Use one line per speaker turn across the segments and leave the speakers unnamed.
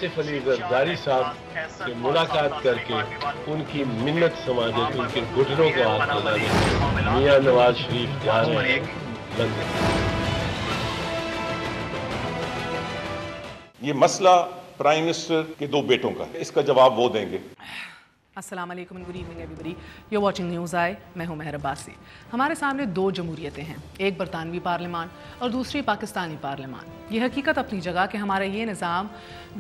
آصف علی زرداری صاحب سے ملاقات کر کے ان کی منت سماجت ان کے گھٹنوں کو ہاتھ لگانے میاں نواز شریف جا رہے ہیں لندن۔
یہ مسئلہ پرائم منسٹر کے دو بیٹوں کا ہے، اس کا جواب وہ دیں گے۔
السلام علیکم and good evening everybody, you are watching news I, میں ہوں مہر عباسی۔ ہمارے سامنے دو جمہوریتیں ہیں، ایک برطانوی پارلیمان اور دوسری پاکستانی پارلیمان۔ یہ حقیقت اپنی جگہ کہ ہمارا یہ نظام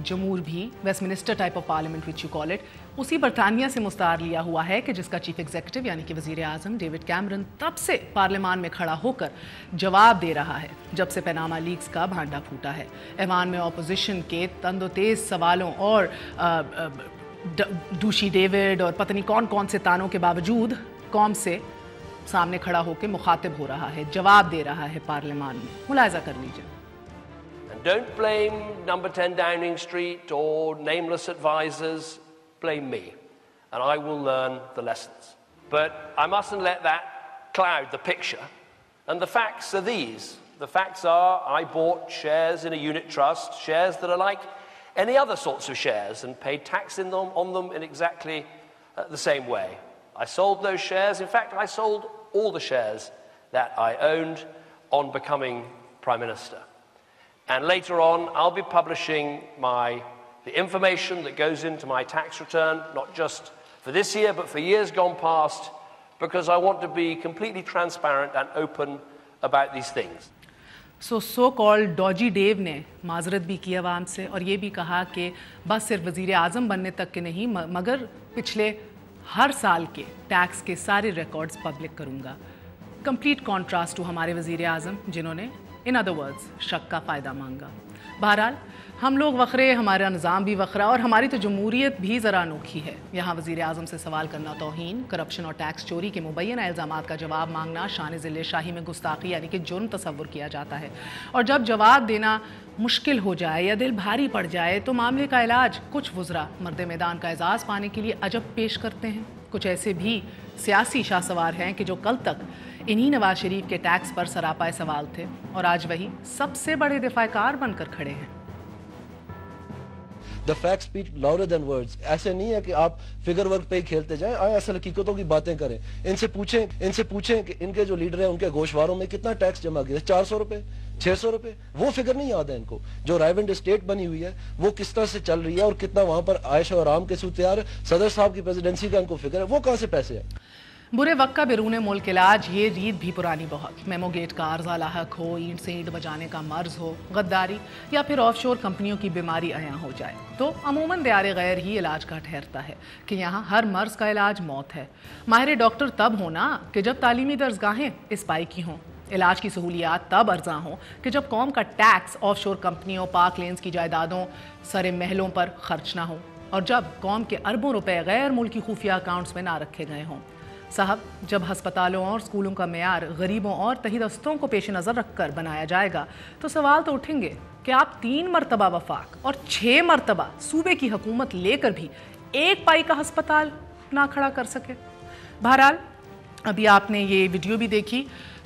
جمہور بھی Westminster type of parliament which you call it اسی برطانیہ سے مستعار لیا ہوا ہے کہ جس کا چیف ایگزیکٹو یعنی کہ وزیر اعظم ڈیوڈ کیمرن تب سے پارلیمان میں کھڑا ہو کر جواب دے رہا ہے جب سے پیناما لیکس کا بھانڈا پھوٹا ہے۔ ایوان میں اپوزیشن کے تند و تیز سوالوں اور ڈوشی ڈیوڈ اور پتہ نہیں کون کون سے تانوں کے باوجود قوم سے سامنے کھڑا ہو کے مخاطب ہو رہا ہے، جواب دے رہا ہے پارلیمان میں۔ ملاحظہ کر لیجئے۔
Don't blame number 10 Downing Street or nameless advisors, blame me, and I will learn the lessons. But I mustn't let that cloud the picture, and the facts are these. The facts are I bought shares in a unit trust, shares that are like any other sorts of shares, and paid tax on them in exactly the same way. I sold those shares. In fact, I sold all the shares that I owned on becoming Prime Minister. And later on, I'll be publishing the information that goes into my tax return, not just for this year, but for years gone past, because I want to be completely transparent and open about these things.
So called doji due نے معذرت بھی کی عوام سے اور یہ بھی کہا کہ بس صرف وزیر اعظم بننے تک کے نہیں مگر پچھلے ہر سال کے ٹیکس کے سارے ریکارڈز پبلک کروں گا۔ کمپلیٹ کانٹراسٹ ٹو ہمارے وزیر اعظم جنہوں نے ان ادر ورڈز شک کا فائدہ مانگا۔ بہرحال ہم لوگ وکھرے، ہمارا نظام بھی وکھرا اور ہماری تو جمہوریت بھی ذرا انوکھی ہے۔ یہاں وزیر اعظم سے سوال کرنا توہین، کرپشن اور ٹیکس چوری کے مبینہ الزامات کا جواب مانگنا شان ذل شاہی میں گستاخی یعنی کہ جرم تصور کیا جاتا ہے، اور جب جواب دینا مشکل ہو جائے یا دل بھاری پڑ جائے تو معاملے کا علاج کچھ وزراء مرد میدان کا اعزاز پانے کے لیے عجب پیش کرتے ہیں۔ کچھ ایسے بھی سیاسی شاہ سوار ہیں کہ جو کل تک انہی نواز شریف کے ٹیکس پر سراپائے سوال تھے اور آج وہی سب سے بڑے دفاع کار بن کر کھڑے ہیں۔
The facts speak louder than words. ایسے نہیں ہے کہ آپ فگر ورک پہ ہی کھیلتے جائیں، آئیں اصل حقیقتوں کی باتیں کریں۔ ان سے پوچھیں کہ ان کے جو لیڈر ہیں ان کے گوشواروں میں کتنا ٹیکس جمع کیا، 400 روپے 600 روپے، وہ فگر نہیں یاد ہے ان کو۔ جو رائیونڈ اسٹیٹ بنی ہوئی ہے وہ کس طرح سے چل رہی ہے اور کتنا وہاں پر عائش و آرام کے سود تیار ہے، صدر صاحب کی پریزیڈنسی کا ان کو فگر ہے، وہ کہاں سے پیسے ہیں؟
برے وقت کا بیرون ملک علاج یہ ریت بھی پرانی بہت، میمو گیٹ کا عرضہ لاحق ہو، اینٹ سے اینٹ بجانے کا مرض ہو، غداری یا پھر آف شور کمپنیوں کی بیماری عیاں ہو جائے تو عموماً دیار غیر ہی علاج کا ٹھہرتا ہے کہ یہاں ہر مرض کا علاج موت ہے۔ ماہر ڈاکٹر تب ہونا کہ جب تعلیمی درسگاہیں اس پائی کی ہوں، علاج کی سہولیات تب ارزاں ہوں کہ جب قوم کا ٹیکس آف شور کمپنیوں، پاک لینز کی جائیدادوں، سر محلوں پر خرچ نہ ہو، اور جب قوم کے اربوں روپے غیر ملکی خفیہ اکاؤنٹس میں نہ رکھے گئے ہوں۔ صاحب، جب ہسپتالوں اور اسکولوں کا معیار غریبوں اور تحت-دستوں کو پیش نظر رکھ کر بنایا جائے گا تو سوال تو اٹھیں گے کہ آپ 3 مرتبہ وفاق اور 6 مرتبہ صوبے کی حکومت لے کر بھی ایک پائی کا ہسپتال نہ کھڑا کر سکے۔ بہرحال ابھی آپ نے یہ ویڈیو بھی دیکھی،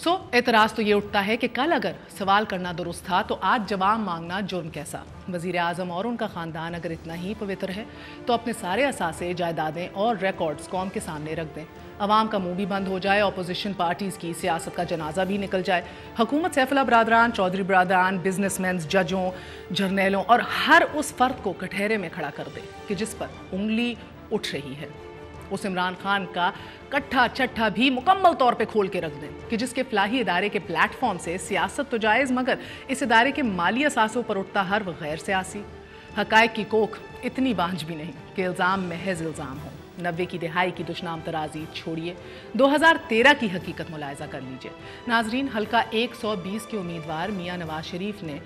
اعتراض تو یہ اٹھتا ہے کہ کل اگر سوال کرنا درست تھا تو آج جواب مانگنا جرم کیسا؟ وزیر اعظم اور ان کا خاندان اگر اتنا ہی پوتر ہے تو اپنے سارے اثاثے، جائیدادیں اور ریکارڈز قوم کے سامنے رکھ دیں، عوام کا منہ بھی بند ہو جائے، اپوزیشن پارٹیز کی سیاست کا جنازہ بھی نکل جائے، حکومت سیف اللہ برادران، چودھری برادران، بزنس مینز، ججوں، جرنیلوں اور ہر اس فرد کو کٹہرے میں کھڑا کر دے کہ جس پر انگلی اٹھ رہی ہے، اس عمران خان کا کٹھا چٹھا بھی مکمل طور پہ کھول کے رکھ دیں کہ جس کے فلاحی ادارے کے پلیٹ فارم سے سیاست تو جائز مگر اس ادارے کے مالی اثاثوں پر اٹھتا ہر وہ غیر سیاسی۔ حقائق کی کوکھ اتنی بانج بھی نہیں کہ الزام محض الزام ہو۔ 90 کی دہائی کی دشنام ترازی چھوڑیے، 2013 کی حقیقت ملاحظہ کر لیجئے۔ ناظرین، حلقہ 120 کے امیدوار میاں نواز شریف نے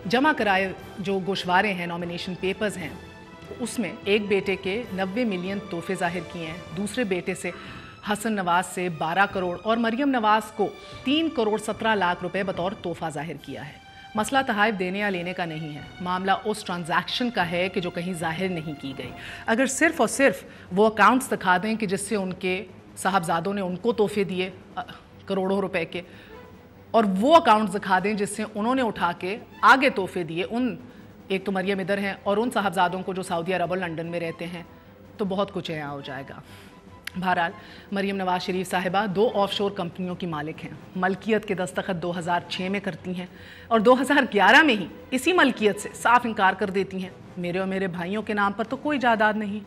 جمع کرائے جو گوشوارے ہیں، نومینیشن پیپرز ہیں، اس میں ایک بیٹے کے 90 ملین تحفے ظاہر کیے ہیں، دوسرے بیٹے سے حسن نواز سے 12 کروڑ اور مریم نواز کو 3 کروڑ 17 لاکھ روپے بطور تحفہ ظاہر کیا ہے۔ مسئلہ تحائف دینے یا لینے کا نہیں ہے، معاملہ اس ٹرانزیکشن کا ہے کہ جو کہیں ظاہر نہیں کی گئی۔ اگر صرف اور صرف وہ اکاؤنٹس دکھا دیں کہ جس سے ان کے صاحبزادوں نے ان کو تحفے دیے کروڑوں روپے کے، اور وہ اکاؤنٹس دکھا دیں جس سے انہوں نے اٹھا کے آگے تحفے دیے ان ایک تو مریم ادھر ہیں اور ان صاحبزادوں کو جو سعودی عرب اور لنڈن میں رہتے ہیں، تو بہت کچھ یہاں ہو جائے گا۔ بہرحال مریم نواز شریف صاحبہ 2 آف شور کمپنیوں کی مالک ہیں، ملکیت کے دستخط 2006 میں کرتی ہیں اور 2011 میں ہی اسی ملکیت سے صاف انکار کر دیتی ہیں۔ میرے اور میرے بھائیوں کے نام پر تو کوئی جائیداد نہیں۔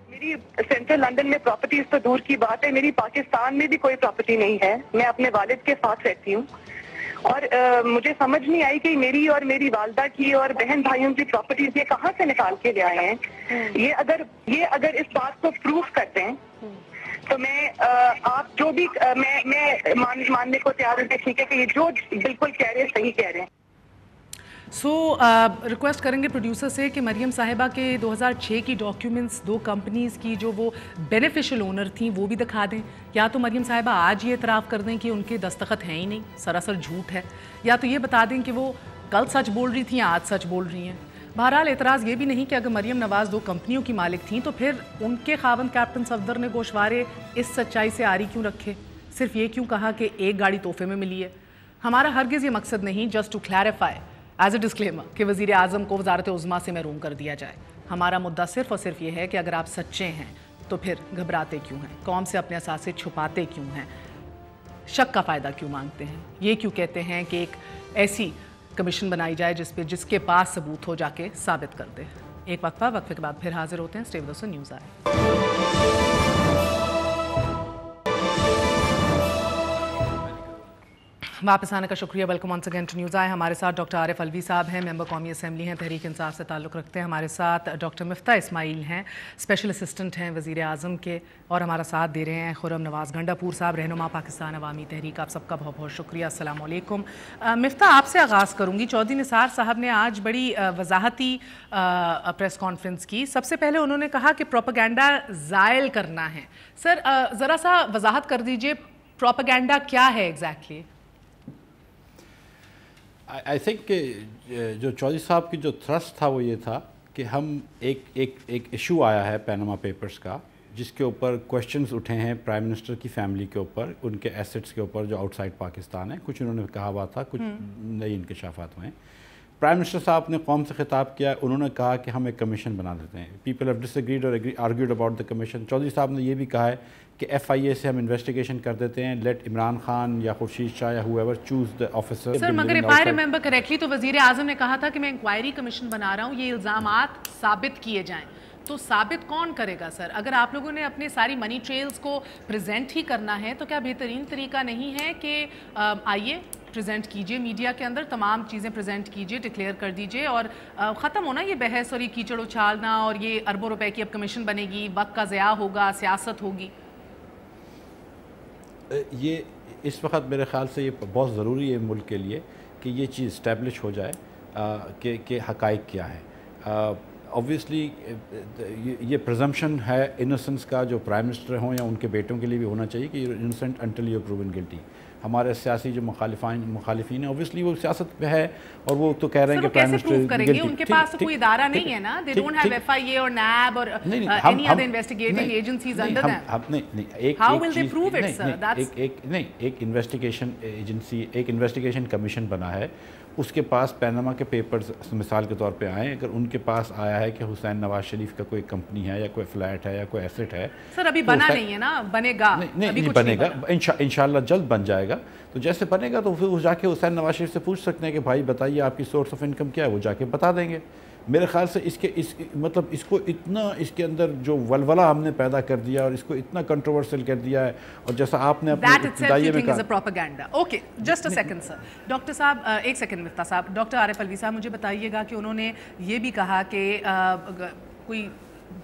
میری سینٹرل لنڈن میں پراپرٹیز تو دور کی بات ہے، میری پاکستان میں بھی کوئی پراپرٹی نہیں ہے۔ میں اپنے والد کے ساتھ رہتی ہوں اور مجھے سمجھ نہیں آئی کہ میری اور میری والدہ کی اور بہن بھائیوں کی پراپرٹیز یہ کہاں سے نکال کے لے آئے ہیں۔ یہ اگر اس بات کو پروف کرتے ہیں تو میں آپ جو بھی میں ماننے کو تیار ہوں کہ ٹھیک ہے کہ یہ جو بالکل کہہ رہے ہیں صحیح کہہ رہے ہیں۔
ریکویسٹ کریں گے پروڈیوسر سے کہ مریم صاحبہ کے 2006 کی ڈاکیومنٹس 2 کمپنیز کی جو وہ بینیفیشل اونر تھیں وہ بھی دکھا دیں، یا تو مریم صاحبہ آج یہ اعتراف کر دیں کہ ان کے دستخط ہیں ہی نہیں، سراسر جھوٹ ہے، یا تو یہ بتا دیں کہ وہ کل سچ بول رہی تھیں یا آج سچ بول رہی ہیں۔ بہرحال اعتراض یہ بھی نہیں کہ اگر مریم نواز 2 کمپنیوں کی مالک تھیں تو پھر ان کے خاوند کیپٹن صفدر نے گوشوارے اس سچائی سے آری کیوں رکھے، صرف یہ کیوں کہا کہ ایک گاڑی تحفے میں ملی ہے۔ ہمارا ہرگز یہ مقصد نہیں، just to clarify as a disclaimer, کہ وزیر اعظم کو وزارت عظمیٰ سے محروم کر دیا جائے۔ ہمارا مدعا صرف اور صرف یہ ہے کہ اگر آپ سچے ہیں تو پھر گھبراتے کیوں ہیں، قوم سے اپنے اثاثے چھپاتے کیوں ہیں، شک کا فائدہ کیوں مانگتے ہیں، یہ کیوں کہتے ہیں کہ ایک ایسی کمیشن بنائی جائے جس کے پاس ثبوت ہو جا کے ثابت کر دے۔ ایک وقفے کے بعد پھر حاضر ہوتے ہیں۔ Stay with us on news آئے۔ واپس آنے کا شکریہ، welcome once again to news آئے۔ ہمارے ساتھ ڈاکٹر عارف الوی صاحب ہیں، ممبر قومی اسمبلی ہیں، تحریک انصاف سے تعلق رکھتے ہیں۔ ہمارے ساتھ ڈاکٹر مفتاح اسماعیل ہیں، اسپیشل اسسٹنٹ ہیں وزیر اعظم کے، اور ہمارا ساتھ دے رہے ہیں خرم نواز گنڈا پور صاحب، رہنما پاکستان عوامی تحریک۔ آپ سب کا بہت بہت شکریہ، السلام علیکم۔ مفتاح، آپ سے آغاز کروں گی۔ چودھری نثار صاحب نے آج بڑی وضاحتی پریس کانفرنس کی۔ سب سے پہلے انہوں نے کہا کہ پروپیگنڈا زائل کرنا ہے۔ سر ذرا سا وضاحت کر دیجئے، پروپیگنڈا کیا ہے ایگزیکٹلی؟
آئی تھنک کہ جو چودھری صاحب کی جو تھرسٹ تھا وہ یہ تھا کہ ہم ایک ایشو آیا ہے پیناما پیپرز کا، جس کے اوپر کوشچنز اٹھے ہیں پرائم منسٹر کی فیملی کے اوپر، ان کے ایسٹس کے اوپر جو آؤٹ سائڈ پاکستان ہے، کچھ انہوں نے کہا ہوا تھا، کچھ نئی انکشافات ہوئے ہیں۔ پرائم منسٹر صاحب نے قوم سے خطاب کیا، انہوں نے کہا کہ ہم ایک کمیشن بنا دیتے ہیں۔ پیپل ہیو ڈس ایگریڈ اور argued about the commission. Chaudhry صاحب نے یہ بھی کہا ہے کہ ایف آئی اے سے ہم انویسٹیگیشن کر دیتے ہیں، لیٹ عمران خان یا خورشید شاہ یا whoever choose the officer۔
سر مگر if I remember correctly تو وزیر اعظم نے کہا تھا کہ میں انکوائری کمیشن بنا رہا ہوں، یہ الزامات ثابت کیے جائیں۔ تو ثابت کون کرے گا سر؟ اگر آپ لوگوں نے اپنے ساری منی ٹریلز کو پریزنٹ ہی کرنا ہے تو کیا بہترین طریقہ نہیں ہے کہ آئیے پریزنٹ کیجئے، میڈیا کے اندر تمام چیزیں پریزنٹ کیجئے، ڈکلیئر کر دیجئے، اور ختم ہونا یہ بحث اور یہ کیچڑ اچھالنا اور یہ اربوں روپے کی اب کمیشن بنے گی، وقت کا ضیاع ہوگا، سیاست ہوگی۔
یہ اس وقت میرے خیال سے یہ بہت ضروری ہے ملک کے لیے کہ یہ چیز اسٹیبلش ہو جائے کہ حقائق کیا ہے۔ اوبویسلی یہ پرزمپشن ہے انوسنس کا، جو پرائم منسٹر ہوں یا ان کے بیٹوں کے لیے بھی ہونا چاہیے کہ انوسنٹ انٹل یو پروون گلٹی۔ ہمارے سیاسی جو مخالفین ہیں اوبویسلی وہ سیاست پہ ہے اور وہ تو کہہ رہے ہیں کہ پرائم منسٹر
پروف کریں گے؟ ان کے پاس کوئی ادارہ نہیں ہے نا، they don't have FIA اور NAB اور any other investigating agencies under them. How will they prove it, sir?
ایک انویسٹیگیشن ایجنسی، ایک انویسٹیگیشن کمیشن بنا ہے، اس کے پاس پیناما کے پیپرز مثال کے طور پہ آئیں، اگر ان کے پاس آیا ہے کہ حسین نواز شریف کا کوئی کمپنی ہے یا کوئی فلیٹ ہے یا کوئی ایسٹ ہے،
سر ابھی بنا نہیں ہے نا، بنے گا،
نہیں بنے گا، انشاءاللہ جلد بن جائے گا۔ تو جیسے بنے گا تو پھر وہ جا کے حسین نواز شریف سے پوچھ سکتے ہیں کہ بھائی بتائیے آپ کی سورس آف انکم کیا ہے، وہ جا کے بتا دیں گے۔ میرے خیال سے مطلب اس کو اتنا اس کے اندر جو ولولہ ہم نے پیدا کر دیا اور اس کو اتنا کنٹروورسل کر دیا ہے، اور جیسا آپ نے اپنے ابتدائیے میں
کہا۔ Okay just a second sir, doctor صاحب ایک سیکنڈ مفتاح صاحب، ڈاکٹر عارف الوی صاحب مجھے بتائیے گا کہ انہوں نے یہ بھی کہا کہ کوئی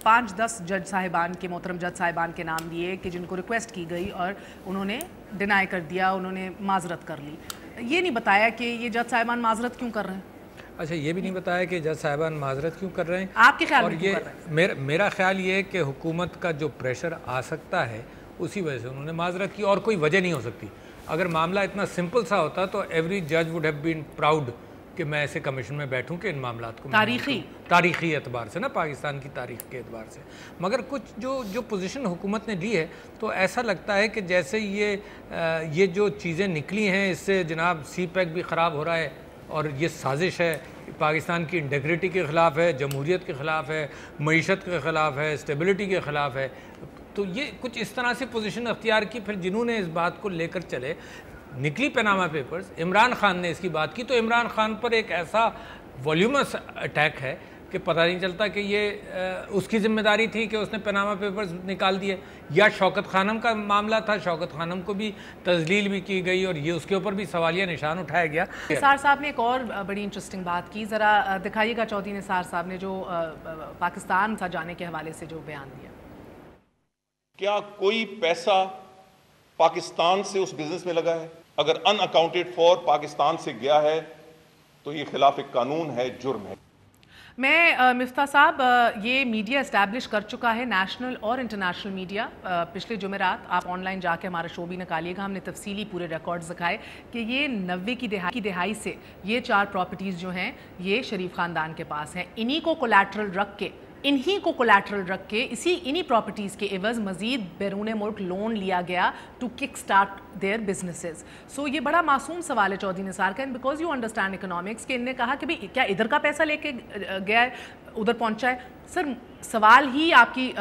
5-10 جج صاحبان کے، محترم جج صاحبان کے نام لیے کہ جن کو ریکویسٹ کی گئی اور انہوں نے ڈینائی کر دیا، انہوں نے معذرت کر لی۔ یہ نہیں بتایا کہ یہ جج صاحبان معذرت کیوں کر رہے ہیں؟
اچھا، یہ بھی نہیں بتایا کہ جج صاحبان معذرت کیوں کر رہے ہیں؟
آپ کے خیال میں کیوں کر رہے ہیں؟
میرا خیال یہ ہے کہ حکومت کا جو پریشر آ سکتا ہے اسی وجہ سے انہوں نے معذرت کی، اور کوئی وجہ نہیں ہو سکتی۔ اگر معاملہ اتنا سمپل سا ہوتا تو ایوری جج وڈ ہیو بین پراؤڈ کہ میں ایسے کمیشن میں بیٹھوں کہ ان معاملات کو تاریخی اعتبار سے نا، پاکستان کی تاریخ کے اعتبار سے۔ مگر کچھ جو پوزیشن حکومت نے لی ہے تو ایسا لگتا ہے کہ جیسے یہ جو چیزیں نکلی ہیں اس سے جناب سی پیک بھی خراب ہو رہا ہے اور یہ سازش ہے، پاکستان کی انٹیگریٹی کے خلاف ہے، جمہوریت کے خلاف ہے، معیشت کے خلاف ہے، اسٹیبلٹی کے خلاف ہے. تو یہ کچھ اس طرح سے پوزیشن اختیار کی. پھر جنہوں نے اس بات کو لے کر چلے، نکلی پیناما پیپرز، عمران خان نے اس کی بات کی، تو عمران خان پر ایک ایسا والیومس اٹیک ہے کہ پتہ نہیں چلتا کہ یہ اس کی ذمہ داری تھی کہ اس نے پیناما پیپرز نکال دیے، یا شوکت خانم کا معاملہ تھا، شوکت خانم کو بھی تذلیل بھی کی گئی اور یہ اس کے اوپر بھی سوالیہ نشان اٹھایا گیا.
نثار صاحب نے ایک اور بڑی انٹرسٹنگ بات کی، ذرا دکھائیے گا چودھری نثار صاحب نے جو پاکستان تھا جانے کے حوالے سے جو بیان دیا.
کیا کوئی پیسہ پاکستان سے اس بزنس میں لگا ہے؟ اگر ان اکاؤنٹڈ فار پاکستان سے گیا ہے تو یہ خلاف قانون ہے، جرم ہے.
میں مفتاح صاحب، یہ میڈیا اسٹیبلش کر چکا ہے، نیشنل اور انٹرنیشنل میڈیا. پچھلے جمعرات آپ آن لائن جا کے ہمارا شو بھی نکالیے گا، ہم نے تفصیلی پورے ریکارڈز دکھائے کہ یہ 90 کی دہائی سے یہ 4 پراپرٹیز جو ہیں یہ شریف خاندان کے پاس ہیں. انہی کو کولیٹرل رکھ کے انہی پراپرٹیز کے عوض مزید بیرون ملک لون لیا گیا to kick start their businesses. So یہ بڑا معصوم سوال ہے چودھری نثار کا، بیکاز یو انڈرسٹینڈ اکنامکس، کہ ان نے کہا کہ بھئی کیا ادھر کا پیسہ لے کے گیا ہے ادھر پہنچا ہے. سر سوال ہی آپ کی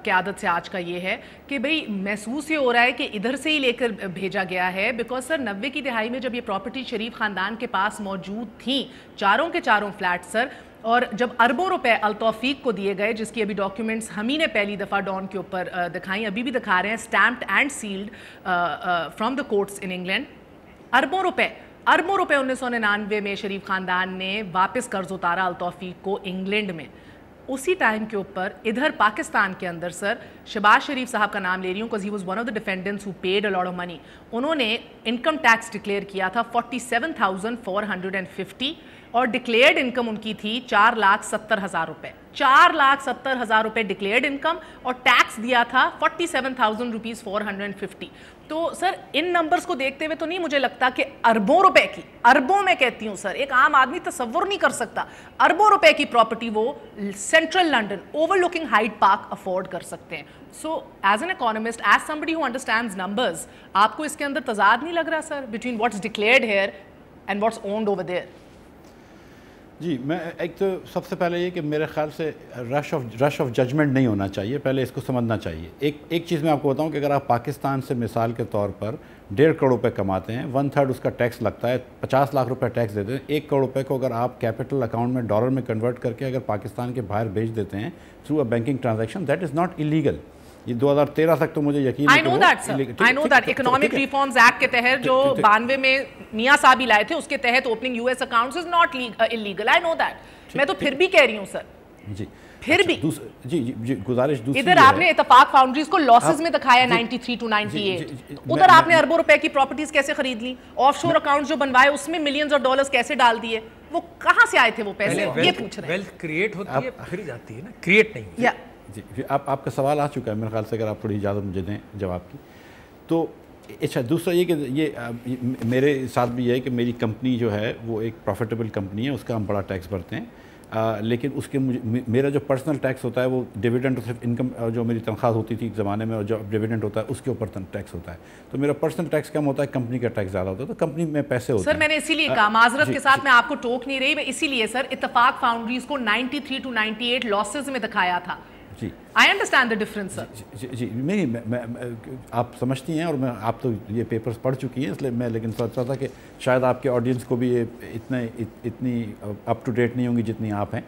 قیادت سے آج کا یہ ہے کہ بھئی محسوس یہ ہو رہا ہے کہ ادھر سے ہی لے کر بھیجا گیا ہے، بیکاز سر 90 کی دہائی میں جب یہ پراپرٹی شریف خاندان کے پاس موجود تھیں، چاروں کے چاروں فلیٹ سر، اور جب اربوں روپے التوفیق کو دیے گئے، جس کی ابھی ڈاکیومنٹس ہم ہی نے پہلی دفعہ ڈان کے اوپر دکھائیں، ابھی بھی دکھا رہے ہیں، stamped and sealed from the courts in England, اربوں روپے 1999 میں شریف خاندان نے واپس قرض اتارا التوفیق کو انگلینڈ میں. اسی ٹائم کے اوپر ادھر پاکستان کے اندر سر شہباز شریف صاحب کا نام لے رہی ہوں because he was one of the defendants who paid a lot of money. انہوں نے انکم ٹیکس ڈکلیئر کیا تھا 47,450 اور ڈکلیئرڈ انکم ان کی تھی 4,70,000 روپے. 4,70,000 روپے ڈکلیئرڈ انکم اور ٹیکس دیا تھا 47,000 روپیز 450. تو سر ان نمبرز کو دیکھتے ہوئے تو نہیں مجھے لگتا کہ اربوں روپے کی، اربوں میں کہتی ہوں سر، ایک عام آدمی تصور نہیں کر سکتا اربوں روپے کی پراپرٹی وہ central London over looking Hyde park afford کر سکتے ہیں. So as an economist, as somebody who understands numbers، آپ کو اس کے اندر تضاد نہیں لگ رہا سر between what's declared here and what's owned over there؟
جی، میں ایک تو سب سے پہلے یہ کہ میرے خیال سے رش آف ججمنٹ نہیں ہونا چاہیے، پہلے اس کو سمجھنا چاہیے. ایک چیز میں آپ کو بتاؤں کہ اگر آپ پاکستان سے مثال کے طور پر 1.5 کروڑ روپے کماتے ہیں، 1/3 اس کا ٹیکس لگتا ہے، 50 لاکھ روپے ٹیکس دیتے ہیں. 1 کروڑ روپے کو اگر آپ کیپٹل اکاؤنٹ میں ڈالر میں کنورٹ کر کے اگر پاکستان کے باہر بھیج دیتے ہیں through a banking transaction, that is not illegal. یہ 2013 تک تو مجھے یقین ہے کہ وہ
I know that economic reforms act کے تحت جو 92 میں میاں صاحب ہی لائے تھے، اس کے تحت opening US accounts is not illegal. I know that. میں تو پھر بھی کہہ رہی ہوں سر،
جی
پھر بھی
جی گزارش دوسری
ادھر آپ نے اتفاق فاؤنڈریز کو لاسز میں دکھایا 93 to 98، ادھر آپ نے اربوں روپے کی پراپرٹیز کیسے خرید لی، آف شور اکاؤنٹس جو بنوائے اس میں ملینز آف ڈالرز کیسے ڈال دیے، وہ کہاں سے آئے تھے وہ پیسے، یہ پوچھ رہے ہیں.
ویلتھ کریٹ ہوتی ہے پھر جاتی ہے نا، کریٹ نہیں.
جی آپ کا سوال آ چکا ہے میرے خیال سے، اگر آپ تھوڑی اجازت مجھے دیں جواب کی تو. اچھا، دوسرا یہ کہ یہ میرے ساتھ بھی یہ ہے کہ میری کمپنی جو ہے وہ ایک پروفیٹیبل کمپنی ہے، اس کا ہم بڑا ٹیکس بھرتے ہیں، لیکن اس کے میرا جو پرسنل ٹیکس ہوتا ہے وہ ڈیویڈنڈ انکم جو میری تنخواہ ہوتی تھی ایک زمانے میں، اور جو ڈیویڈنڈ ہوتا ہے اس کے اوپر ٹیکس ہوتا ہے، تو میرا پرسنل ٹیکس کم ہوتا ہے، کمپنی کا ٹیکس زیادہ ہوتا ہے، تو کمپنی میں پیسے ہوتے ہیں.
سر میں نے اسی لیے کہا، معذرت کے ساتھ میں آپ کو ٹوک نہیں رہی، اسی لیے سر اتفاق فاؤنڈریز کو 93 to 98 لاسز میں دکھایا تھا.
جی
I understand the difference, sir.
جی میں آپ سمجھتی ہیں، اور میں آپ تو یہ پیپرز پڑھ چکی ہیں، اس لیے میں لیکن سوچ رہا تھا کہ شاید آپ کے آڈینس کو بھی یہ اتنی اپ ٹو ڈیٹ نہیں ہوں گی جتنی آپ ہیں.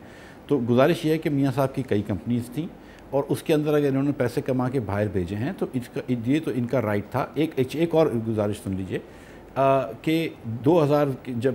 تو گزارش یہ ہے کہ میاں صاحب کی کئی کمپنیز تھیں، اور اس کے اندر اگر انہوں نے پیسے کما کے باہر بھیجے ہیں تو یہ تو ان کا رائٹ تھا. ایک اور گزارش سن لیجئے کہ 2000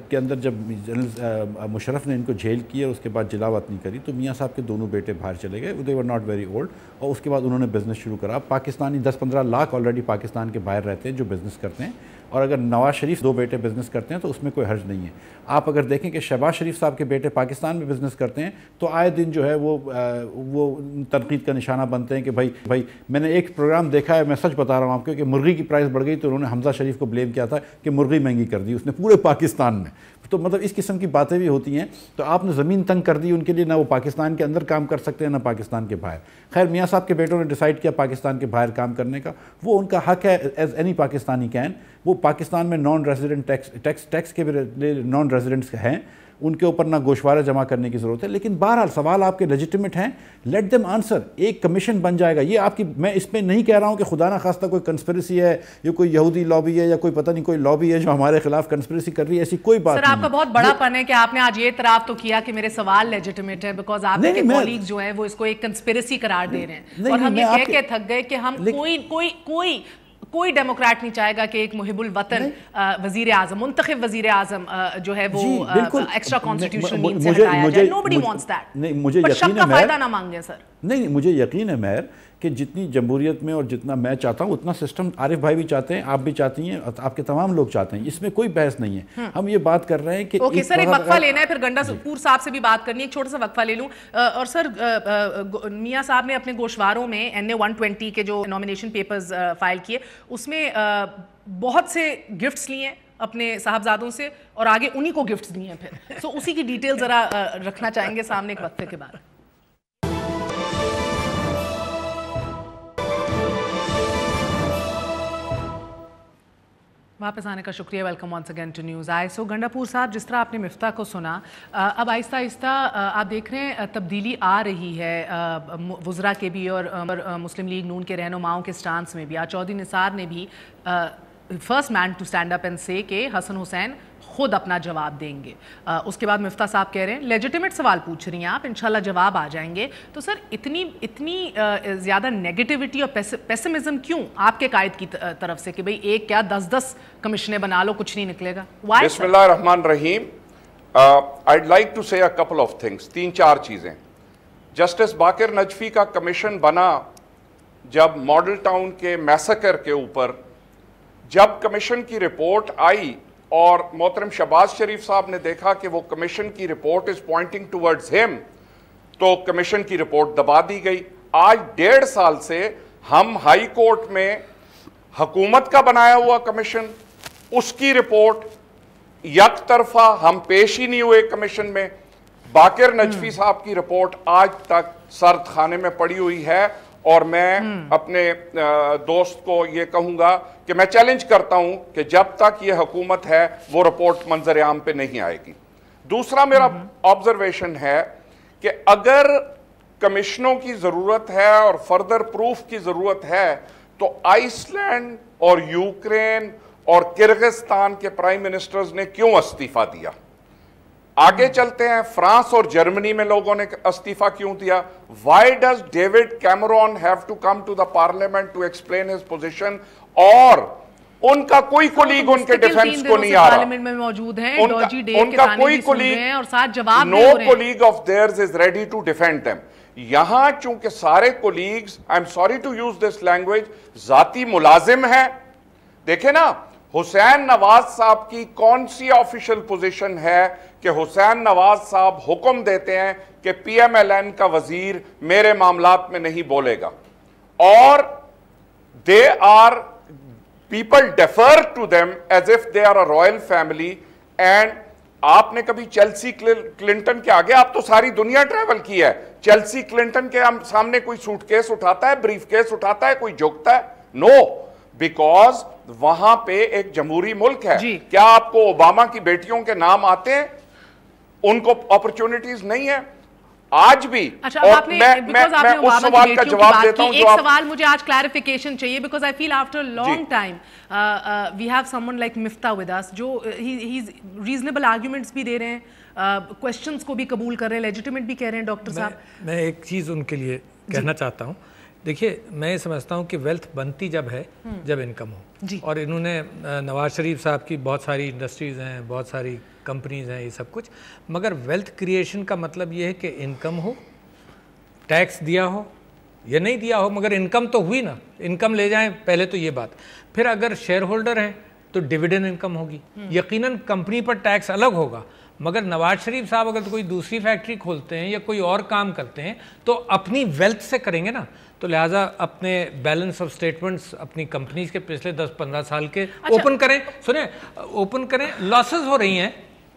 کے اندر جب جنرل مشرف نے ان کو جیل کی اور اس کے بعد جلاوطنی کری، تو میاں صاحب کے دونوں بیٹے باہر چلے گئے، دے ور ناٹ ویری اولڈ، اور اس کے بعد انہوں نے بزنس شروع کرا. پاکستانی 10-15 لاکھ آلریڈی پاکستان کے باہر رہتے ہیں جو بزنس کرتے ہیں، اور اگر نواز شریف 2 بیٹے بزنس کرتے ہیں تو اس میں کوئی حرج نہیں ہے. آپ اگر دیکھیں کہ شہباز شریف صاحب کے بیٹے پاکستان میں بزنس کرتے ہیں تو آئے دن جو ہے وہ تنقید کا نشانہ بنتے ہیں کہ بھائی میں نے ایک پروگرام دیکھا ہے، میں سچ بتا رہا ہوں آپ کو، کہ مرغی کی پرائس بڑھ گئی تو انہوں نے حمزہ شریف کو بلیم کیا تھا کہ مرغی مہنگی کر دی اس نے پورے پاکستان میں. تو مطلب اس قسم کی باتیں بھی ہوتی ہیں. تو آپ نے زمین تنگ کر دی ان کے لیے, نہ وہ پاکستان کے اندر کام کر سکتے ہیں نہ پاکستان کے باہر. خیر میاں صاحب کے بیٹوں نے ڈیسائیڈ کیا پاکستان کے باہر کام کرنے کا, وہ ان کا حق ہے ایز اینی پاکستانی کین. وہ پاکستان میں نان ریزیڈنٹ ٹیکس کے بھی نان ریزیڈنٹس ہیں, ان کے اوپر نہ گوشوارہ جمع کرنے کی ضرورت ہے. لیکن بہرحال سوال آپ کے لیجیٹیمیٹ ہیں, لیٹ دیم آنسر. ایک کمیشن بن جائے گا, یہ آپ کی, میں اس میں نہیں کہہ رہا ہوں کہ خدا نہ خواستہ کوئی کنسپریسی ہے یا کوئی یہودی لابی ہے یا کوئی پتہ نہیں کوئی لابی ہے جو ہمارے خلاف کنسپریسی کر رہی ہے, ایسی کوئی بات نہیں.
سر آپ کا بہت بڑا پن ہے کہ آپ نے آج یہ اعتراف تو کیا کہ میرے سوال لیجیٹیمیٹ ہے, بیکاز آپ کے کولیگز جو ہیں وہ اس کو ایک کنسپریسی قرار دے رہے ہیں, اور ہم یہ کہہ کے تھک گئے کہ ہم کوئی ڈیموکریٹ نہیں چاہے گا کہ ایک محب الوطن وزیر اعظم, منتخب وزیر اعظم جو ہے وہ ایکسٹرا کانسٹیٹیوشنل نیڈ سے ہٹایا جائے. Nobody wants that. پر شک کا فائدہ نہ مانگیں سر.
نہیں, مجھے یقین ہے مہر کہ جتنی جمہوریت میں اور جتنا میں چاہتا ہوں اتنا سسٹم عارف بھائی بھی چاہتے ہیں, آپ بھی چاہتی ہیں, آپ کے تمام لوگ چاہتے ہیں, اس میں کوئی بحث نہیں ہے. ہم یہ بات کر رہے ہیں کہ
اوکے سر, ایک وقفہ لینا ہے, پھر گنڈا پور صاحب سے بھی بات کرنی ہے, ایک چھوٹا سا وقفہ لے لوں. اور سر میاں صاحب نے اپنے گوشواروں میں NA 120 کے جو نامینیشن پیپرز فائل کیے اس میں بہت سے گفٹس لیے ہیں اپنے صاحبزادوں سے, اور آگے انہی کو گفٹس دیے ہیں پھر. سو اسی کی ڈیٹیل ذرا رکھنا چاہیں گے سامنے ایک وقفے کے بعد. واپس آنے کا شکریہ. Welcome once again to News I. So Gandapur صاحب, جس طرح آپ نے مفتاح کو سنا, اب آہستہ آہستہ آپ دیکھ رہے ہیں تبدیلی آ رہی ہے وزراء کے بھی اور مسلم لیگ نون کے رہنماؤں کے سٹانس میں بھی. آج چودھری نثار نے بھی first man to stand up and say کہ حسن حسین خود اپنا جواب دیں گے. اس کے بعد مفتاح صاحب کہہ رہے ہیں لیجیٹیمیٹ سوال پوچھ رہی ہیں آپ, انشاءاللہ جواب آ جائیں گے. تو سر اتنی زیادہ نیگیٹیوٹی اور پیسمزم کیوں آپ کے قائد کی طرف سے کہ بھئی ایک کیا 10 کمیشنیں بنا لو کچھ نہیں نکلے گا؟
بسم اللہ الرحمن الرحیم. I'd like to say a couple of things. 3-4 چیزیں. جسٹس باقر نجفی کا کمیشن بنا جب ماڈل ٹاؤن کے میسکر کے اوپر, جب کمیشن کی رپورٹ آئی اور محترم شہباز شریف صاحب نے دیکھا کہ وہ کمیشن کی report is pointing towards him, تو کمیشن کی رپورٹ دبا دی گئی. آج 1.5 سال سے ہم ہائی کورٹ میں حکومت کا بنایا ہوا کمیشن, اس کی رپورٹ یک طرفہ ہم پیش ہی نہیں ہوئے کمیشن میں. باقر نجفی صاحب کی رپورٹ آج تک سرد خانے میں پڑی ہوئی ہے, اور میں اپنے دوست کو یہ کہوں گا کہ میں چیلنج کرتا ہوں کہ جب تک یہ حکومت ہے وہ رپورٹ منظر عام پہ نہیں آئے گی. دوسرا میرا آبزرویشن ہے کہ اگر کمیشنوں کی ضرورت ہے اور فردر پروف کی ضرورت ہے تو آئس لینڈ اور یوکرین اور کرغزستان کے پرائم منسٹرز نے کیوں استعفیٰ دیا؟ آگے چلتے ہیں, فرانس اور جرمنی میں لوگوں نے استعفیٰ کیوں دیا؟ Why does David Cameron have to come to the parliament to explain his position? اور ان کا کوئی کولیگ ان کے ڈیفنس کو نہیں آ رہا,
پارلیمنٹ میں موجود ہیں,
ان کا کوئی کولیگ,
اور ساتھ جواب
no colleague of theirs is ready to defend them. یہاں چونکہ سارے colleagues, I'm sorry to use this language, ذاتی ملازم ہیں. دیکھیں نا, حسین نواز صاحب کی کون سی آفیشل پوزیشن ہے کہ حسین نواز صاحب حکم دیتے ہیں کہ پی ایم ایل این کا وزیر میرے معاملات میں نہیں بولے گا, اور they are people defer to them as if they are a royal family. and آپ نے کبھی چیلسی کلنٹن کے آگے, آپ تو ساری دنیا ٹریول کی ہے, چیلسی کلنٹن کے سامنے کوئی سوٹ کیس اٹھاتا ہے, بریف کیس اٹھاتا ہے, کوئی جھکتا ہے؟ نو, بیکاز وہاں پہ ایک جمہوری ملک ہے. کیا آپ کو اوباما کی بیٹیوں کے نام آتے ہیں؟ ان کو اپرچونٹیز نہیں ہیں آج بھی. اور میں اس سوال کا جواب دیتا ہوں.
ایک سوال مجھے آج کلیریفیکیشن چاہیے, because I feel after long time we have someone like Miftah with us, جو ریزنیبل آرگیومنٹس بھی دے رہے ہیں, کویسچنس کو بھی قبول کر رہے ہیں, لیجیٹیمیٹ بھی کہہ رہے ہیں. ڈاکٹر صاحب,
میں ایک چیز ان کے لیے کہنا چاہتا ہوں. دیکھیے, میں سمجھتا ہوں کہ ویلتھ بنتی جب ہے جب انکم ہو, اور انہوں نے نواز شریف صاحب کی بہت ساری انڈسٹریز ہیں, بہت ساری کمپنیز ہیں, یہ سب کچھ, مگر ویلتھ کریشن کا مطلب یہ ہے کہ انکم ہو, ٹیکس دیا ہو یا نہیں دیا ہو, مگر انکم تو ہوئی نا, انکم لے جائیں پہلے تو یہ بات. پھر اگر شیئر ہولڈر ہیں تو ڈیویڈنڈ انکم ہوگی, یقیناً کمپنی پر ٹیکس الگ ہوگا, مگر نواز شریف صاحب اگر کوئی دوسری فیکٹری کھولتے ہیں یا کوئی اور کام کرتے ہیں تو اپنی ویلتھ سے کریں گے نا. تو لہٰذا اپنے بیلنس آف سٹیٹمنٹس اپنی کمپنیز کے پچھلے 10-15 سال کے اوپن کریں. سنیں, اوپن کریں. لاسز ہو رہی ہیں,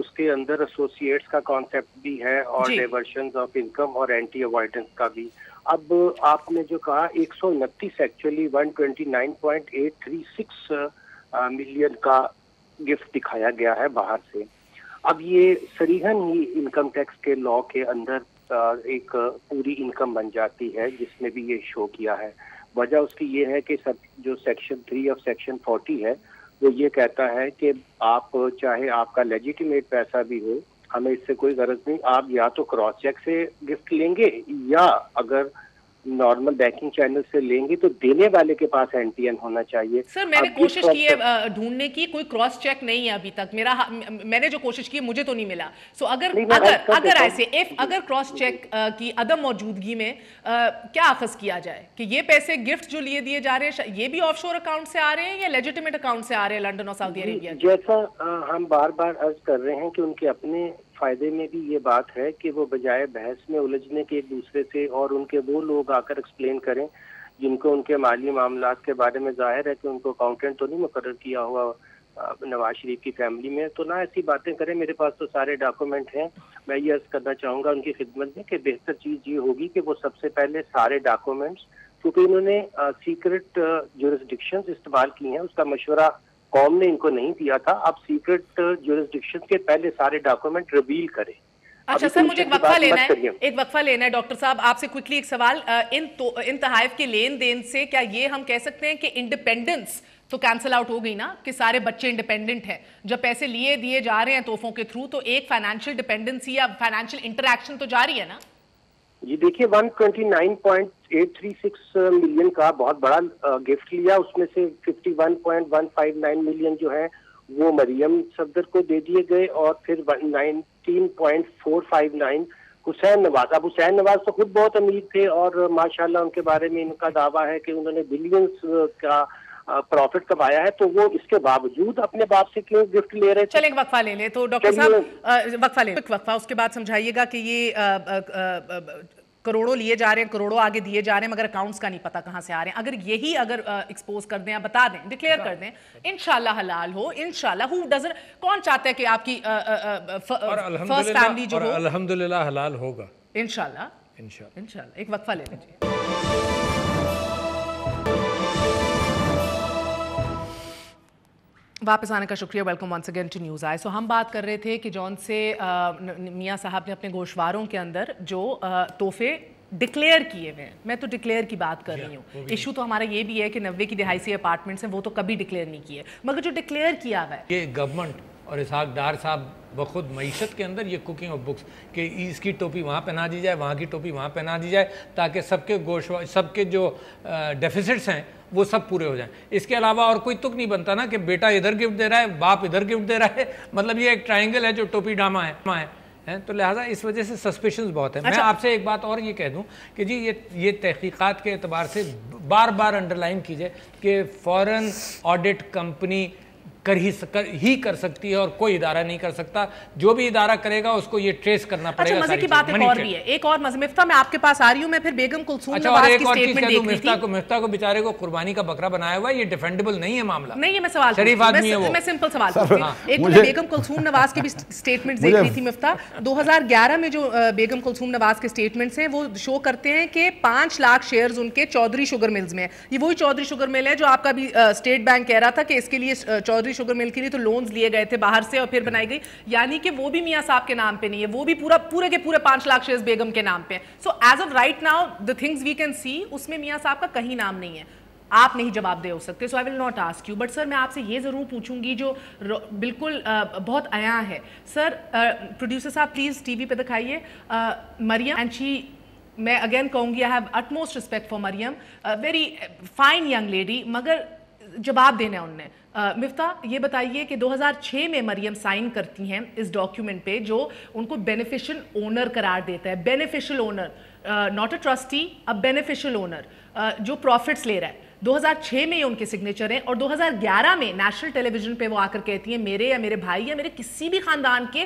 اس کے اندر ایسوسیٹس کا کانسیپٹ بھی ہے اور ڈائیورشنز آف انکم اور اینٹی اوائڈنس کا بھی. اب آپ نے جو کہا 129 ایکچولی 129.836 ملین کا گفٹ دکھایا گیا ہے باہر سے. اب یہ صریحاً ہی انکم ٹیکس کے لا کے اندر ایک پوری انکم بن جاتی ہے جس میں بھی یہ شو کیا ہے. وجہ اس کی یہ ہے کہ جو سیکشن 3 آف سیکشن 40 ہے وہ یہ کہتا ہے کہ آپ چاہے آپ کا لیجیٹیمیٹ پیسہ بھی ہو, ہمیں اس سے کوئی غرض نہیں, آپ یا تو کراس چیک سے گفٹ لیں گے یا اگر نارمل بینکنگ چینل سے لیں گے تو دینے والے کے پاس این ٹی این ہونا چاہیے.
سر میں نے کوشش کی ہے ڈھونڈنے کی, کوئی کراس چیک نہیں ہے ابھی تک. میں نے جو کوشش کی مجھے تو نہیں ملا. سو اگر ایسے اگر کراس چیک کی عدم موجودگی میں کیا اخذ کیا جائے کہ یہ پیسے گفٹ جو لیے دیے جا رہے ہیں یہ بھی آف شور اکاؤنٹ سے آ رہے ہیں یا لیجیٹیمیٹ اکاؤنٹ سے آ رہے ہیں لنڈن اور سعودی عربیہ؟
جیسا ہم بار بار عرض کر رہے ہیں کہ ان کے اپنے فائدے میں بھی یہ بات ہے کہ وہ بجائے بحث میں الجھنے کے ایک دوسرے سے اور ان کے وہ لوگ آ کر ایکسپلین کریں جن کو ان کے مالی معاملات کے بارے میں ظاہر ہے کہ ان کو اکاؤنٹنٹ تو نہیں مقرر کیا ہوا نواز شریف کی فیملی میں, تو نہ ایسی باتیں کریں. میرے پاس تو سارے ڈاکومنٹ ہیں. میں یہ عرض کرنا چاہوں گا ان کی خدمت میں کہ بہتر چیز یہ ہوگی کہ وہ سب سے پہلے سارے ڈاکومنٹس, کیونکہ انہوں نے سیکرٹ جورسڈکشنز استعمال کی ہیں, اس کا مشورہ قوم نے ان کو نہیں دیا تھا. اب سیکرٹ جورسڈکشن کے پہلے سارے ڈاکومنٹ ریویل کریں.
اچھا سر مجھے ایک وقفہ لینا ہے ڈاکٹر صاحب آپ سے کوئکلی ایک سوال. ان تحائف کے لین دین سے کیا یہ ہم کہہ سکتے ہیں کہ انڈیپینڈنس تو کینسل آؤٹ ہو گئی نا, کہ سارے بچے انڈیپینڈنٹ ہیں جب پیسے لیے دیے جا رہے ہیں تحفوں کے تھرو, تو ایک فائنینشیل ڈیپینڈنسی یا فائنینشیل انٹریکشن تو جاری ہے نا؟
جی دیکھیے 129.836 ملین کا بہت بڑا گفٹ لیا, اس میں سے 51.159 ملین جو ہے وہ مریم صفدر کو دے دیے گئے اور پھر 19.459 حسین نواز. اب حسین نواز تو خود بہت امیر تھے اور ماشاءاللہ ان کے بارے میں ان کا دعویٰ ہے کہ انہوں نے بلینز کا پروفٹ کمایا ہے, تو وہ اس کے باوجود اپنے باپ سے کیوں گفٹ لے رہے تھے؟
چلیں ایک وقفہ لے لیں. تو ڈاکٹر صاحب وقفہ لیں, وقفہ, اس کے بعد سمجھائیے گا کہ یہ کروڑوں لیے جا رہے ہیں, کروڑوں آگے دیے جا رہے ہیں, مگر اکاؤنٹس کا نہیں پتا کہاں سے آ رہے ہیں. اگر یہی ایکسپوز کر دیں, بتا دیں, ڈکلیئر کر دیں, انشاءاللہ حلال ہو. انشاءاللہ کون چاہتا ہے کہ آپ کی فرسٹ فیملی جو ہو,
الحمدللہ حلال ہوگا
انشاءاللہ. ایک وقفہ لے لیجیے. واپس آنے کا شکریہ. Welcome once again to News I. So ہم بات کر رہے تھے کہ جون سے میاں صاحب نے اپنے گوشواروں کے اندر جو تحفے ڈکلیئر کیے ہوئے ہیں, میں تو ڈکلیئر کی بات کر رہی ہوں. ایشو تو ہمارا یہ بھی ہے کہ 90 کی دہائی سے اپارٹمنٹس ہیں وہ تو کبھی ڈکلیئر نہیں کیے, مگر جو ڈکلیئر کیا ہوا ہے
یہ گورنمنٹ اور اسحاق ڈار صاحب بخود معیشت کے اندر یہ کوکنگ آف بکس کہ اس کی ٹوپی وہاں پہنا دی جائے, وہاں کی ٹوپی وہاں پہنا دی جائے, تاکہ سب کے جو ڈیفیسٹس ہیں وہ سب پورے ہو جائیں. اس کے علاوہ اور کوئی تک نہیں بنتا نا کہ بیٹا ادھر گفٹ دے رہا ہے, باپ ادھر گفٹ دے رہا ہے, مطلب یہ ایک ٹرائنگل ہے جو ٹوپی ڈاما ہے. تو لہٰذا اس وجہ سے سسپیشنز بہت ہیں. میں آپ سے ایک بات اور یہ کہہ دوں کہ جی یہ تحقیقات کے اعتبار سے بار بار انڈرلائن کیجئے کہ فورن آڈٹ کمپنی کر سکتی ہے اور کوئی ادارہ نہیں کر سکتا. جو بھی ادارہ کرے گا اس کو یہ ٹریس کرنا پڑے گا.
مزے کی بات ایک اور بھی ہے, ایک اور مفتہ میں آپ کے پاس آ رہی ہوں. میں پھر بیگم کلثوم نواز کی سٹیٹمنٹ دیکھ رہی تھی.
مفتہ کو بیچارے کو قربانی کا بکرا بنایا ہوا ہے, یہ ڈیفینڈیبل نہیں ہے معاملہ.
نہیں ہے, میں سوال
شریف آدمی ہے وہ.
میں سمپل سوال کرتی ہوں. ایک میں بیگم کلثوم نواز کی بھی سٹیٹمنٹ دیکھ رہی تھی مفتہ. 2011 میں جو بیگم کلثوم نواز کے سٹیٹمنٹس ہیں وہ شو کرتے ہیں کہ 5 لاکھ شیئرز ان کے چودھری شوگر ملز میں ہیں. یہ وہی چودھری شوگر مل ہے جو آپ کا بھی اسٹیٹ بینک کہہ رہا تھا کہ اس کے لیے چودھری شوگر مل کے لیے تو لونز لیے گئے تھے باہر سے اور پھر بنائی گئی, یعنی کہ وہ بھی میاں صاحب کے نام پہ نہیں ہے, وہ بھی پورے کے پورے 5 لاکھ شیئرز بیگم کے نام پہ ہیں. So as of right now the things we can see اس میں میاں صاحب کا کہیں نام نہیں ہے. آپ نہیں جواب دے ہو سکتے, so I will not ask you. But sir میں آپ سے یہ ضرور پوچھوں گی جو بالکل بہت عیاں ہے. سر پروڈیوسر صاحب پلیز ٹی وی پہ دکھائیے مریم, اینڈ شی, میں اگین کہوں گی I have utmost respect for Maryam, very fine young lady, مگر جواب دینا ہے ان نے. مفتہ یہ بتائیے کہ 2006 میں مریم سائن کرتی ہیں اس ڈاکیومنٹ پہ جو ان کو بینیفیشل اونر قرار دیتا ہے. Beneficial owner, not a trustee, a beneficial owner جو پروفٹس لے رہا ہے. 2006 میں یہ ان کے سگنیچر ہیں, اور 2011 میں نیشنل ٹیلی ویژن پہ وہ آ کر کہتی ہیں میرے یا میرے بھائی یا میرے کسی بھی خاندان کے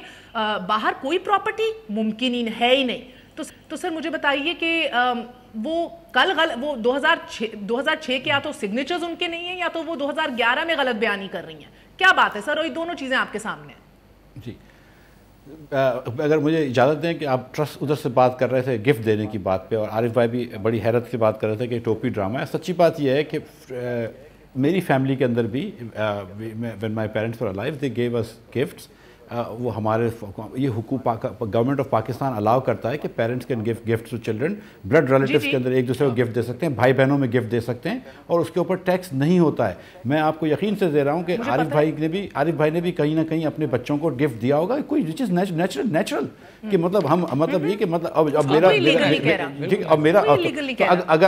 باہر کوئی پراپرٹی ممکن ہی ہے ہی نہیں. تو سر مجھے بتائیے کہ وہ وہ 2006 کے یا تو سگنیچرز ان کے نہیں ہیں یا تو وہ 2011 میں غلط بیانی کر رہی ہیں, کیا بات ہے سر؟ اور یہ دونوں چیزیں آپ کے سامنے ہیں.
جی اگر مجھے اجازت دیں کہ آپ ٹرسٹ ادھر سے بات کر رہے تھے گفٹ دینے کی بات پہ، اور عارف بھائی بھی بڑی حیرت کی بات کر رہے تھے کہ ٹوپی ڈرامہ ہے. سچی بات یہ ہے کہ میری فیملی کے اندر بھی when my parents were alive they gave us gifts. وہ ہمارے یہ گورنمنٹ آف پاکستان الاؤ کرتا ہے کہ parents can give gift to children. Blood relatives کے اندر ایک دوسرے کو گفٹ دے سکتے ہیں، بھائی بہنوں میں گفٹ دے سکتے ہیں، اور اس کے اوپر ٹیکس نہیں ہوتا ہے. میں آپ کو یقین سے دے رہا ہوں کہ عارف بھائی نے بھی کہیں نہ کہیں اپنے بچوں کو گفٹ دیا ہوگا، کوئی وچ از نیچرل کہ مطلب ہم مطلب یہ کہ مطلب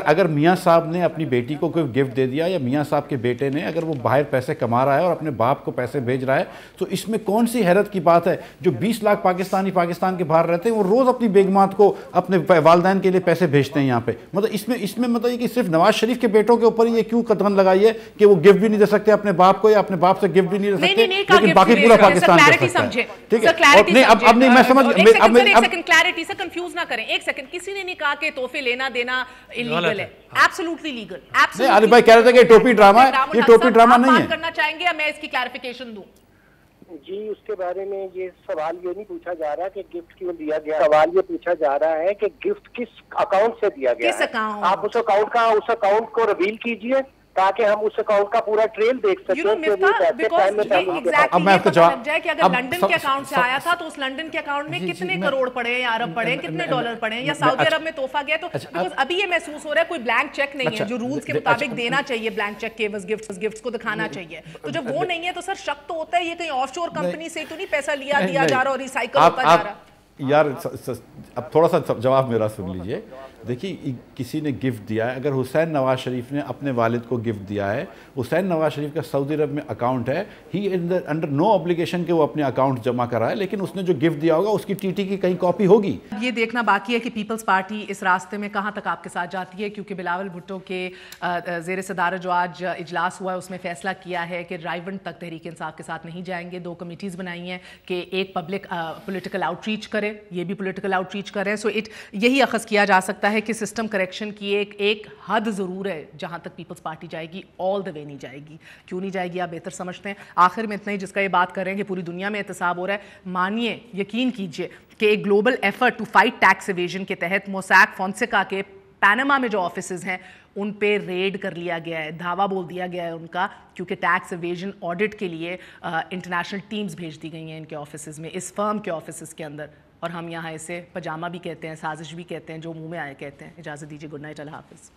اگر میاں صاحب نے اپنی بیٹی کو کوئی گفٹ دے دیا، یا میاں صاحب کے بیٹے نے اگر وہ باہر پیسے کما رہا ہے اور اپنے باپ کو پیسے بھیج رہا ہے، تو اس میں کون سی حیرت کی بات ہے؟ جو 20 لاکھ پاکستانی پاکستان کے باہر رہتے ہیں وہ روز اپنی بیگمات کو اپنے والدین کے لیے پیسے بھیجتے ہیں یہاں پہ. مطلب اس میں مطلب یہ کہ صرف نواز شریف کے بیٹوں کے اوپر یہ کیوں قدغن لگائی ہے کہ وہ گفٹ بھی نہیں دے سکتے اپنے باپ کو، یا اپنے باپ سے گفٹ بھی نہیں دے سکتے، لیکن باقی پورا پاکستان دے سکتا ہے. ٹھیک ہے، اب نہیں میں سمجھ
کلیئرٹی سے کنفیوز نہ کریں. ایک سیکنڈ، کسی نے نہیں کہا کہ تحفے لینا دینا انلیگل ہے. Absolutely legal.
عارف بھائی کہہ رہے تھے کہ ٹوپی ڈرامہ ہے، یہ ٹوپی ڈرامہ نہیں ہے.
کرنا چاہیں گے یا میں اس کی کلیریفیکیشن دوں؟
جی اس کے بارے میں یہ سوال یہ نہیں پوچھا جا رہا کہ گفٹ کیوں دیا گیا، سوال یہ پوچھا جا رہا ہے کہ گفٹ کس اکاؤنٹ سے دیا گیا ہے. آپ اس اکاؤنٹ کو ریویل کیجئے تاکہ ہم اس اکاؤنٹ کا پورا ٹریل دیکھ سکیں.
اب میں آپ کو جواب کہ اگر لنڈن کے اکاؤنٹ سے آیا تھا تو اس لنڈن کے اکاؤنٹ میں کتنے کروڑ پڑے ہیں، ارب پڑے ہیں، کتنے ڈالر پڑے ہیں، یا سعودی عرب میں تحفہ گیا. تو ابھی یہ محسوس ہو رہا ہے کوئی بلینک چیک نہیں ہے جو رولز کے مطابق دینا چاہیے. بلینک چیک کے بس گفٹس کو دکھانا چاہیے. تو جب وہ نہیں ہے تو سر شک تو ہوتا ہے یہ کہیں آف شور کمپنی سے تو نہیں پیسہ دیا جا رہا اور ریسائیکل ہوتا جا رہا.
یار اب تھوڑا سا جواب میرا سن لیجئے. دیکھیے کسی نے گفٹ دیا ہے، اگر حسین نواز شریف نے اپنے والد کو گفٹ دیا ہے، حسین نواز شریف کا سعودی عرب میں اکاؤنٹ ہے، ہی انڈر نو obligation کہ وہ اپنے اکاؤنٹ جمع کرائے، لیکن اس نے جو گفٹ دیا ہوگا اس کی ٹی ٹی کی کہیں کاپی ہوگی.
یہ دیکھنا باقی ہے کہ پیپلز پارٹی اس راستے میں کہاں تک آپ کے ساتھ جاتی ہے، کیونکہ بلاول بھٹو کے زیر صدارت جو آج اجلاس ہوا ہے اس میں فیصلہ کیا ہے کہ رائیونڈ تک تحریک انصاف کے ساتھ نہیں جائیں گے. 2 کمیٹیز بنائی ہیں کہ ایک پبلک پولیٹیکل آؤٹ ریچ کرے، یہ بھی پولیٹیکل آؤٹ ریچ کریں. سو یہی اخذ کیا جا سکتا ہے کہ سسٹم کریکشن کی ایک حد ضرور ہے جہاں تک پیپلز پارٹی جائے گی. آل دا وے نہیں جائے گی. کیوں نہیں جائے گی آپ بہتر سمجھتے ہیں. آخر میں اتنا ہی جس کا یہ بات کر رہے ہیں کہ پوری دنیا میں احتساب ہو رہا ہے، مانیے یقین کیجئے کہ ایک global effort to fight tax evasion کے تحت موسیک فونسیکا کے پیناما میں جو آفیسز ہیں ان پہ ریڈ کر لیا گیا ہے، دھاوا بول دیا گیا ہے ان کا، کیونکہ ٹیکس ایویژن آڈٹ کے لیے انٹرنیشنل ٹیمز بھیج دی گئی ہیں ان کے آفیسز میں، اس فرم کے آفیسز کے اندر. اور ہم یہاں اسے پجامہ بھی کہتے ہیں، سازش بھی کہتے ہیں، جو منہ میں آئے کہتے ہیں. اجازت دیجیے، گڈ نائٹ، اللہ حافظ.